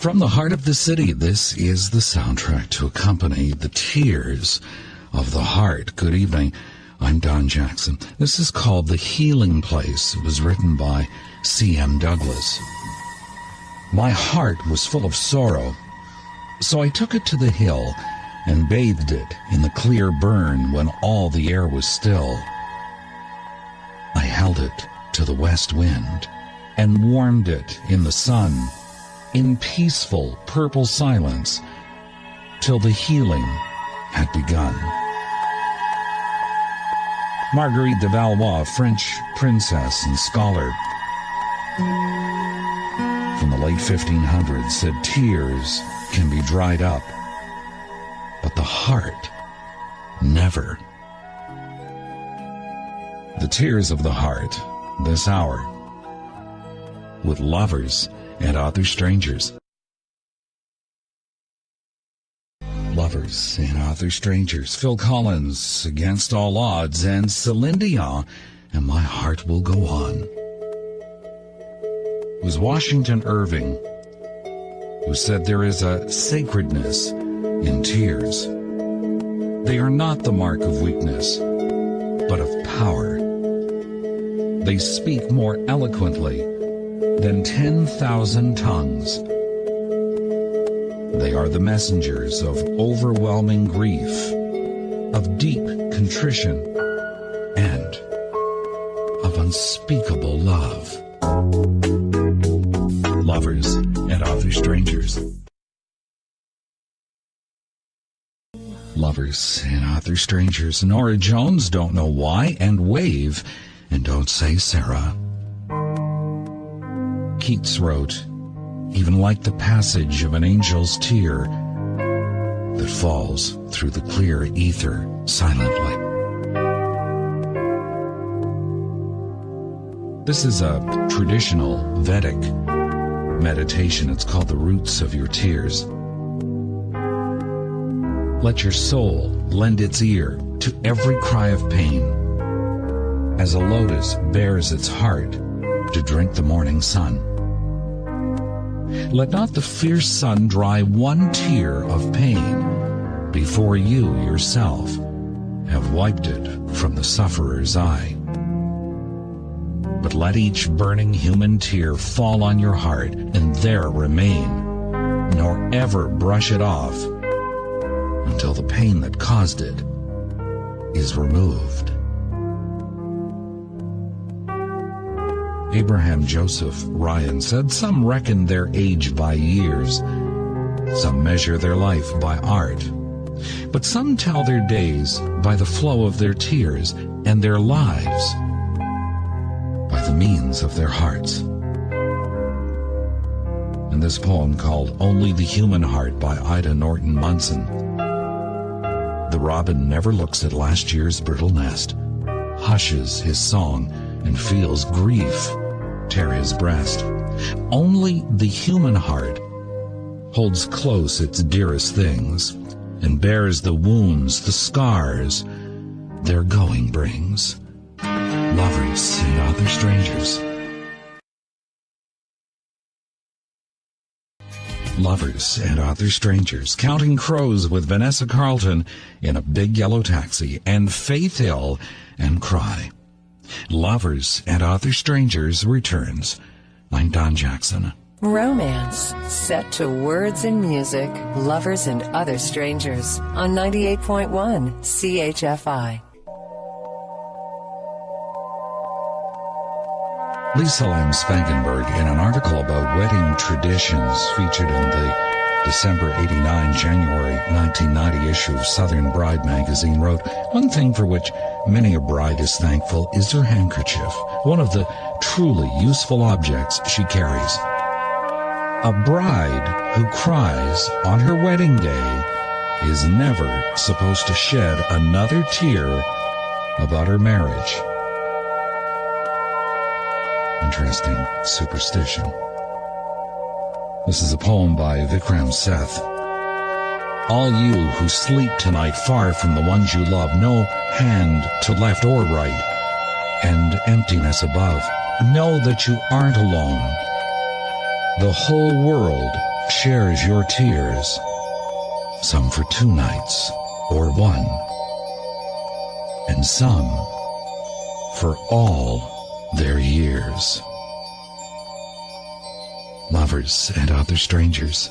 From the heart of the city, this is the soundtrack to accompany the tears of the heart. Good evening. I'm Don Jackson. This is called The Healing Place. It was written by C.M. Douglas. My heart was full of sorrow, so I took it to the hill and bathed it in the clear burn when all the air was still. I held it to the west wind and warmed it in the sun, in peaceful purple silence, till the healing had begun. Marguerite de Valois, French princess and scholar from the late 1500s, said tears can be dried up, but the heart never. The tears of the heart, this hour, with Lovers and Other Strangers. Lovers and Other Strangers. Phil Collins, Against All Odds, and Celine Dion, And My Heart Will Go On. It was Washington Irving who said there is a sacredness in tears. They are not the mark of weakness, but of power. They speak more eloquently than 10,000 tongues. They are the messengers of overwhelming grief, of deep contrition, and of unspeakable love. Lovers and Other Strangers. Lovers and Other Strangers. Norah Jones, Don't Know Why, and Wave, and Don't Say Sarah. Keats wrote, even like the passage of an angel's tear that falls through the clear ether silently. This is a traditional Vedic meditation. It's called The Roots of Your Tears. Let your soul lend its ear to every cry of pain, as a lotus bares its heart to drink the morning sun. Let not the fierce sun dry one tear of pain before you yourself have wiped it from the sufferer's eye. But let each burning human tear fall on your heart and there remain, nor ever brush it off until the pain that caused it is removed. Abraham Joseph Ryan said, some reckon their age by years, some measure their life by art, but some tell their days by the flow of their tears, and their lives by the means of their hearts. In this poem called Only the Human Heart by Ida Norton Munson, the robin never looks at last year's brittle nest, hushes his song, and feels grief tear his breast. Only the human heart holds close its dearest things, and bears the wounds, the scars their going brings. Lovers and Other Strangers. Lovers and Other Strangers. Counting Crows with Vanessa Carlton in a big yellow taxi, and Faith Hill and Cry. Lovers and Other Strangers returns. I'm Don Jackson. Romance set to words and music. Lovers and Other Strangers on 98.1 CHFI. Lisa Lam Spangenberg, in an article about wedding traditions featured in the December 89, January 1990 issue of Southern Bride magazine, wrote, one thing for which many a bride is thankful is her handkerchief, one of the truly useful objects she carries. A bride who cries on her wedding day is never supposed to shed another tear about her marriage. Interesting superstition. This is a poem by Vikram Seth. All you who sleep tonight far from the ones you love, no hand to left or right, and emptiness above, know that you aren't alone. The whole world shares your tears, some for 2 nights or 1, and some for all their years. Lovers and Other Strangers.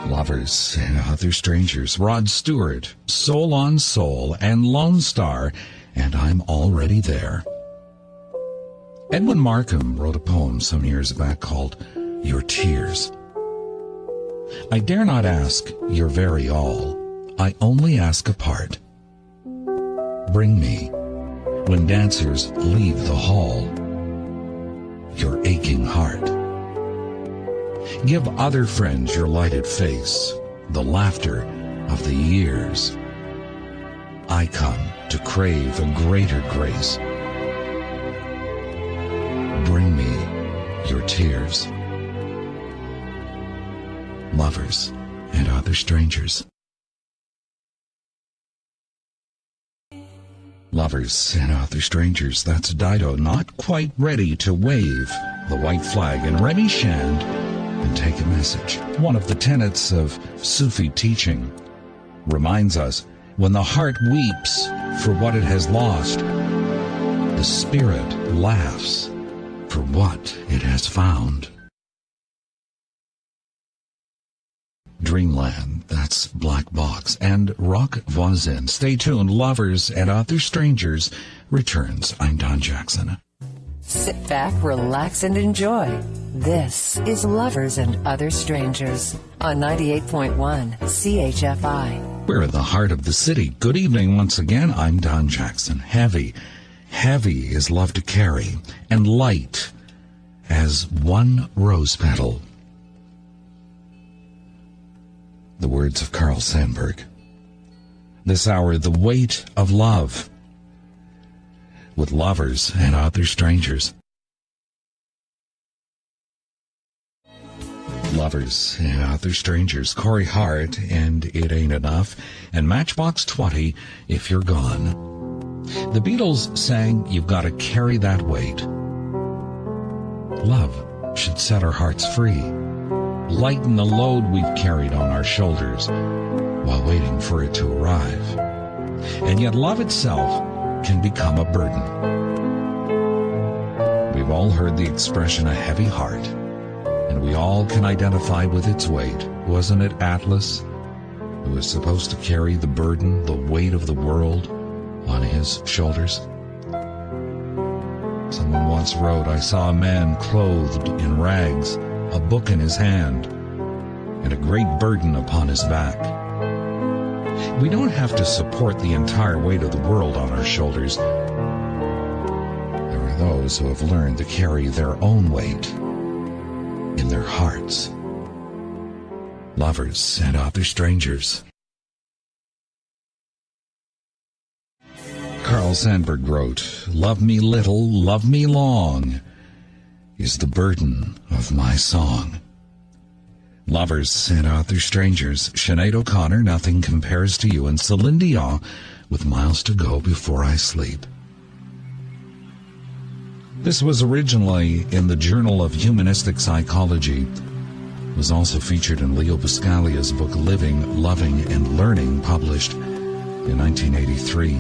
Lovers and Other Strangers, Rod Stewart, Soul on Soul, and Lonestar, and I'm Already There. Edwin Markham wrote a poem some years back called Your Tears. I dare not ask your very all, I only ask a part. Bring me, when dancers leave the hall, your aching heart. Give other friends your lighted face, the laughter of the years. I come to crave a greater grace. Bring me your tears. Lovers and Other Strangers. Lovers and Other Strangers, that's Dido, not quite ready to wave the white flag, and Remy Shand and take a message. One of the tenets of Sufi teaching reminds us, when the heart weeps for what it has lost, the spirit laughs for what it has found. Dreamland, that's Black Box, and Roch Voisine. Stay tuned. Lovers and Other Strangers returns. I'm Don Jackson. Sit back, relax, and enjoy. This is Lovers and Other Strangers on 98.1 CHFI. We're in the heart of the city. Good evening once again. I'm Don Jackson. Heavy is love to carry, and light as one rose petal. The words of Carl Sandburg. This hour, the weight of love, with Lovers and Other Strangers. Lovers and Other Strangers, Corey Hart and It Ain't Enough, and Matchbox 20, If You're Gone. The Beatles sang, You've Got to Carry That Weight. Love should set our hearts free, lighten the load we've carried on our shoulders while waiting for it to arrive. And yet love itself can become a burden. We've all heard the expression, a heavy heart, and we all can identify with its weight. Wasn't it Atlas who was supposed to carry the burden, the weight of the world on his shoulders? Someone once wrote, I saw a man clothed in rags, a book in his hand, and a great burden upon his back. We don't have to support the entire weight of the world on our shoulders. There are those who have learned to carry their own weight in their hearts. Lovers and Other Strangers. Carl Sandburg wrote, Love me little, love me long, is the burden of my song. Lovers and Other Strangers, Sinead O'Connor, Nothing Compares to You, and Celine Dion with Miles to Go Before I Sleep. This was originally in the Journal of Humanistic Psychology. It was also featured in Leo Buscaglia's book Living, Loving, and Learning, published in 1983.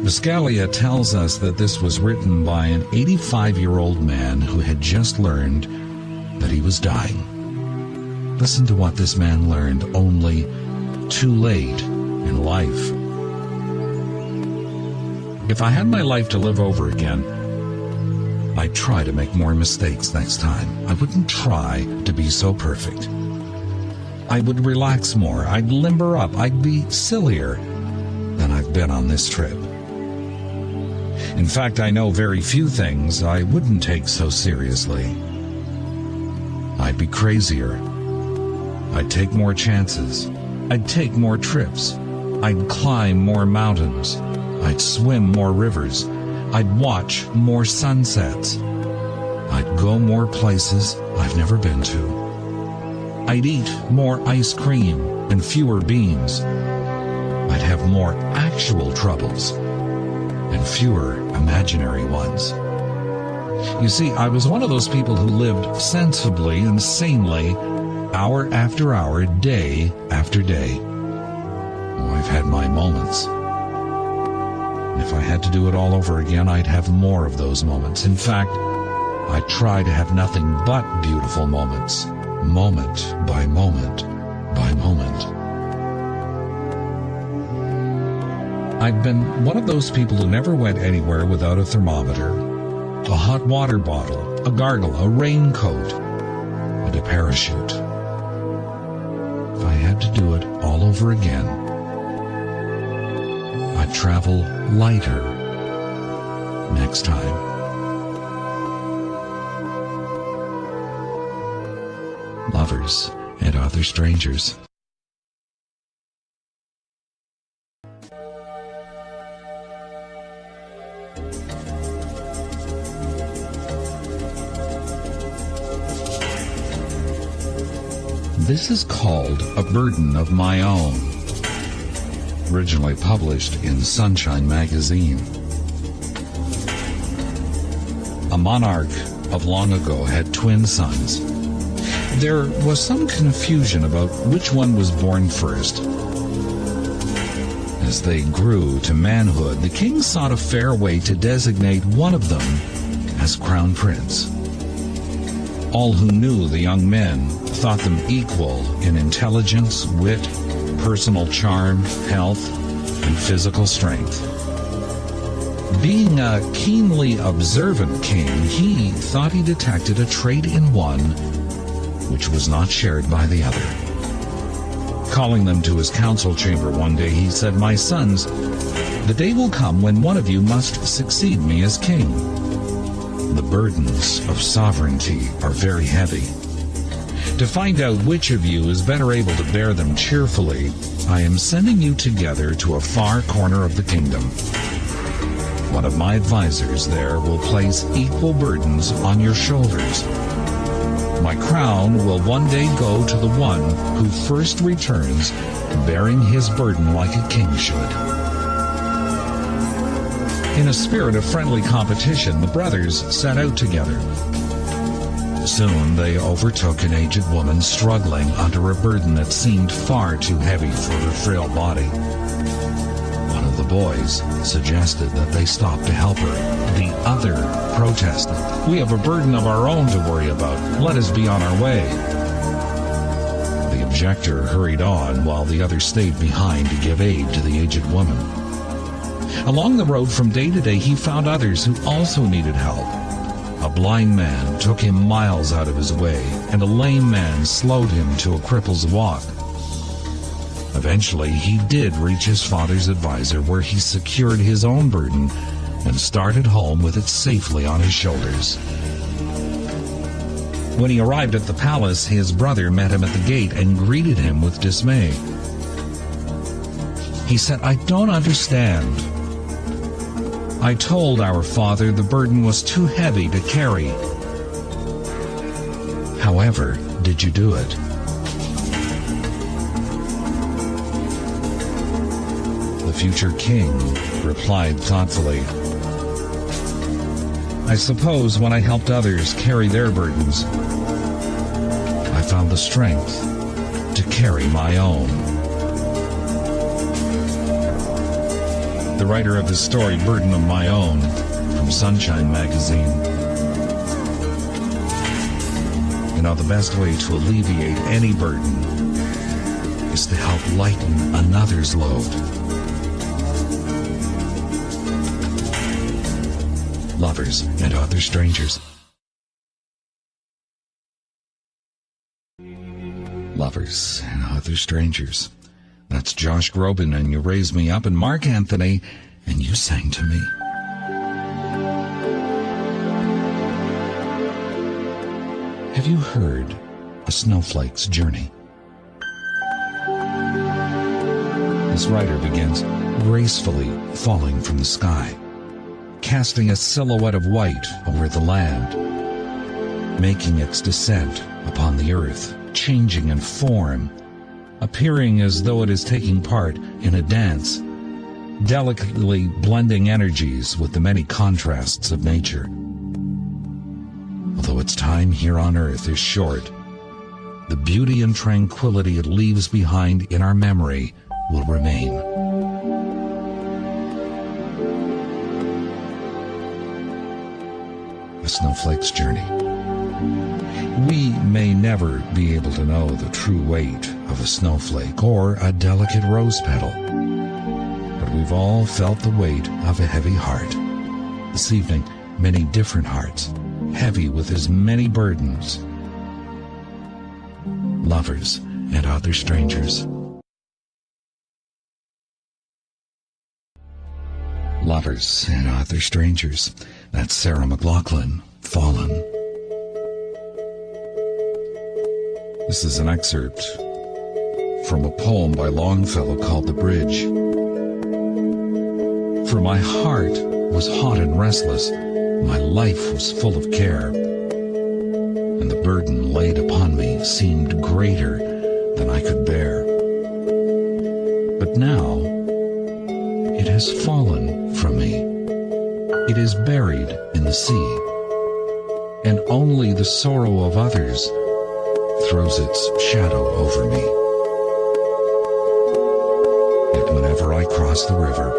Buscaglia tells us that this was written by an 85-year-old man who had just learned that he was dying. Listen to what this man learned only too late in life. If I had my life to live over again, I'd try to make more mistakes next time. I wouldn't try to be so perfect. I would relax more. I'd limber up. I'd be sillier than I've been on this trip. In fact, I know very few things I wouldn't take so seriously. I'd be crazier. I'd take more chances. I'd take more trips. I'd climb more mountains. I'd swim more rivers. I'd watch more sunsets. I'd go more places I've never been to. I'd eat more ice cream and fewer beans. I'd have more actual troubles and fewer imaginary ones. You see, I was one of those people who lived sensibly and sanely, hour after hour, day after day. Oh, I've had my moments. If I had to do it all over again, I'd have more of those moments. In fact, I try to have nothing but beautiful moments, moment by moment by moment. I've been one of those people who never went anywhere without a thermometer, a hot water bottle, a gargle, a raincoat, and a parachute. If I had to do it all over again, I'd travel lighter next time. Lovers and Other Strangers. This is called A Burden of My Own, originally published in Sunshine magazine. A monarch of long ago had twin sons. There was some confusion about which one was born first. As they grew to manhood, the king sought a fair way to designate one of them as crown prince. All who knew the young men thought them equal in intelligence, wit, personal charm, health, and physical strength. Being a keenly observant king, he thought he detected a trait in one which was not shared by the other. Calling them to his council chamber one day, he said, "My sons, the day will come when one of you must succeed me as king. The burdens of sovereignty are very heavy. To find out which of you is better able to bear them cheerfully, I am sending you together to a far corner of the kingdom. One of my advisors there will place equal burdens on your shoulders. My crown will one day go to the one who first returns, bearing his burden like a king should." In a spirit of friendly competition, the brothers set out together. Soon they overtook an aged woman struggling under a burden that seemed far too heavy for her frail body. One of the boys suggested that they stop to help her. The other protested, "We have a burden of our own to worry about. Let us be on our way." The objector hurried on while the other stayed behind to give aid to the aged woman. Along the road from day to day, he found others who also needed help. A blind man took him miles out of his way, and a lame man slowed him to a cripple's walk. Eventually, he did reach his father's advisor, where he secured his own burden and started home with it safely on his shoulders. When he arrived at the palace, his brother met him at the gate and greeted him with dismay. He said, "I don't understand. I told our father the burden was too heavy to carry. However, did you do it?" The future king replied thoughtfully, "I suppose when I helped others carry their burdens, I found the strength to carry my own." The writer of the story, Burden of My Own, from Sunshine magazine. You know, the best way to alleviate any burden is to help lighten another's load. Lovers and Other Strangers. Lovers and Other Strangers. That's Josh Groban and You Raised Me Up, and Mark Anthony and You Sang to Me. Have you heard A Snowflake's Journey? This writer begins gracefully falling from the sky, casting a silhouette of white over the land, making its descent upon the earth, changing in form, appearing as though it is taking part in a dance, delicately blending energies with the many contrasts of nature. Although its time here on earth is short, the beauty and tranquility it leaves behind in our memory will remain. A snowflake's journey. We may never be able to know the true weight of a snowflake or a delicate rose petal, but we've all felt the weight of a heavy heart. This evening, many different hearts, heavy with as many burdens. Lovers and Other Strangers. Lovers and Other Strangers. That's Sarah McLachlan, Fallen. This is an excerpt from a poem by Longfellow called The Bridge. For my heart was hot and restless, my life was full of care, and the burden laid upon me seemed greater than I could bear. But now it has fallen from me. It is buried in the sea, and only the sorrow of others throws its shadow over me. Yet whenever I cross the river,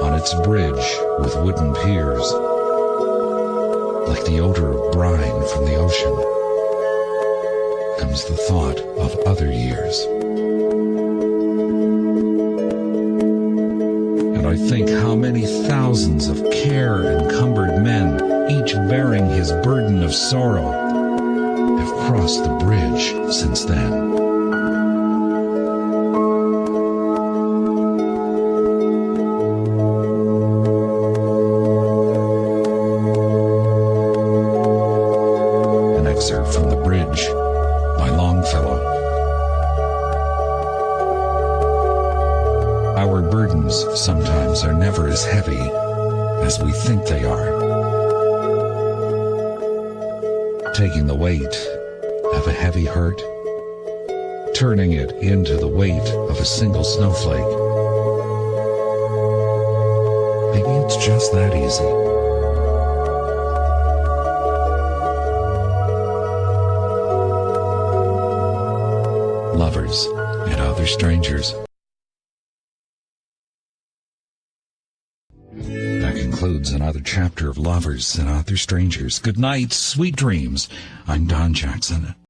on its bridge with wooden piers, like the odor of brine from the ocean, comes the thought of other years. And I think how many thousands of care-encumbered men, each bearing his burden of sorrow, have crossed the bridge since then. From The Bridge by Longfellow. Our burdens sometimes are never as heavy as we think they are. Taking the weight of a heavy hurt, turning it into the weight of a single snowflake. Maybe it's just that easy. Lovers and Other Strangers. That concludes another chapter of Lovers and Other Strangers. Good night, sweet dreams. I'm Don Jackson.